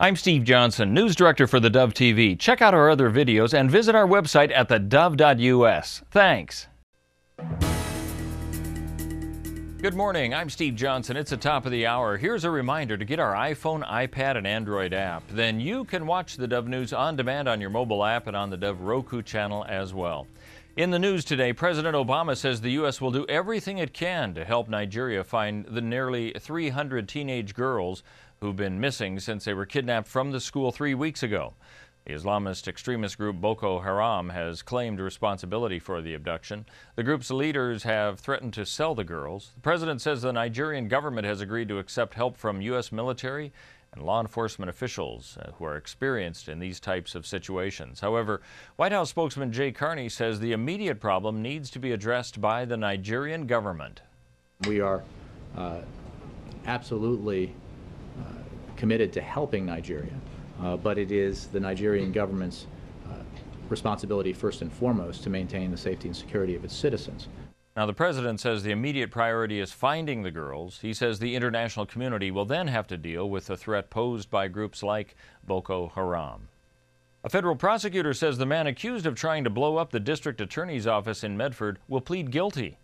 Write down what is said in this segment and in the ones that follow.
I'm Steve Johnson, News Director for theDove TV. Check out our other videos and visit our website at thedove.us. Thanks. Good morning, I'm Steve Johnson. It's the top of the hour. Here's a reminder to get our iPhone, iPad, and Android app. Then you can watch the Dove News on demand on your mobile app and on the Dove Roku channel as well. In the news today, President Obama says the U.S. will do everything it can to help Nigeria find the nearly 300 teenage girls who've been missing since they were kidnapped from the school 3 weeks ago. The Islamist extremist group Boko Haram has claimed responsibility for the abduction. The group's leaders have threatened to sell the girls. The president says the Nigerian government has agreed to accept help from U.S. military and law enforcement officials who are experienced in these types of situations. However, White House spokesman Jay Carney says the immediate problem needs to be addressed by the Nigerian government. We are absolutely committed to helping Nigeria, but it is the Nigerian government's responsibility first and foremost to maintain the safety and security of its citizens. Now, the president says the immediate priority is finding the girls. He says the international community will then have to deal with the threat posed by groups like Boko Haram. A federal prosecutor says the man accused of trying to blow up the district attorney's office in Medford will plead guilty.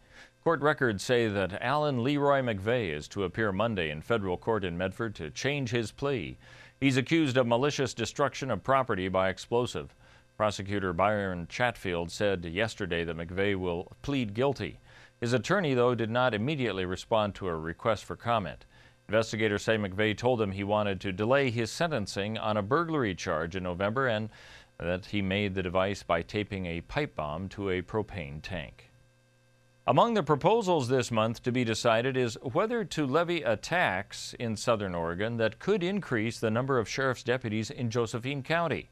Court records say that Alan Leroy McVeigh is to appear Monday in federal court in Medford to change his plea. He's accused of malicious destruction of property by explosive. Prosecutor Byron Chatfield said yesterday that McVeigh will plead guilty. His attorney, though, did not immediately respond to a request for comment. Investigators say McVeigh told him he wanted to delay his sentencing on a burglary charge in November and that he made the device by taping a pipe bomb to a propane tank. Among the proposals this month to be decided is whether to levy a tax in southern Oregon that could increase the number of sheriff's deputies in Josephine County.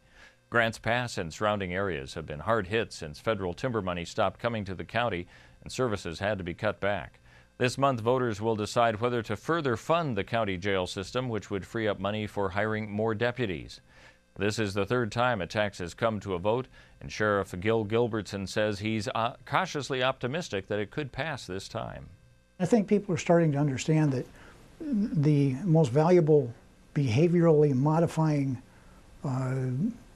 Grants Pass and surrounding areas have been hard hit since federal timber money stopped coming to the county and services had to be cut back. This month, voters will decide whether to further fund the county jail system, which would free up money for hiring more deputies. This is the third time a tax has come to a vote, and Sheriff Gil Gilbertson says he's cautiously optimistic that it could pass this time. I think people are starting to understand that the most valuable behaviorally modifying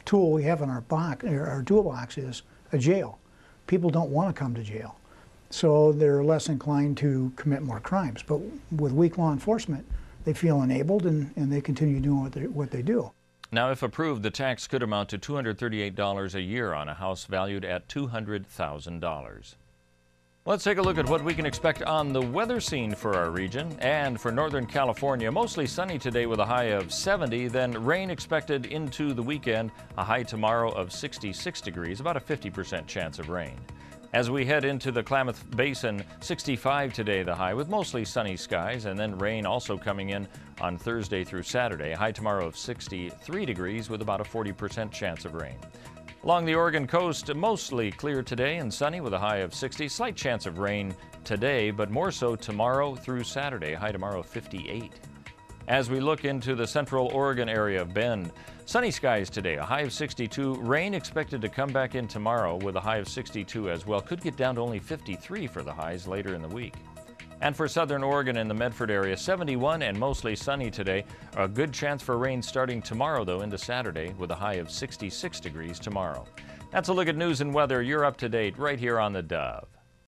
tool we have in our toolbox is a jail. People don't want to come to jail, so they're less inclined to commit more crimes. But with weak law enforcement, they feel enabled and they continue doing what they do. Now, if approved, the tax could amount to $238 a year on a house valued at $200,000. Let's take a look at what we can expect on the weather scene for our region. And for Northern California, mostly sunny today with a high of 70, then rain expected into the weekend, a high tomorrow of 66 degrees, about a 50% chance of rain. As we head into the Klamath Basin, 65 today the high with mostly sunny skies, and then rain also coming in on Thursday through Saturday. A high tomorrow of 63 degrees with about a 40% chance of rain. Along the Oregon coast, mostly clear today and sunny with a high of 60. Slight chance of rain today, but more so tomorrow through Saturday. A high tomorrow of 58. As we look into the central Oregon area of Bend, sunny skies today, a high of 62. Rain expected to come back in tomorrow with a high of 62 as well. Could get down to only 53 for the highs later in the week. And for southern Oregon and the Medford area, 71 and mostly sunny today. A good chance for rain starting tomorrow, though, into Saturday with a high of 66 degrees tomorrow. That's a look at news and weather. You're up to date right here on the Dove.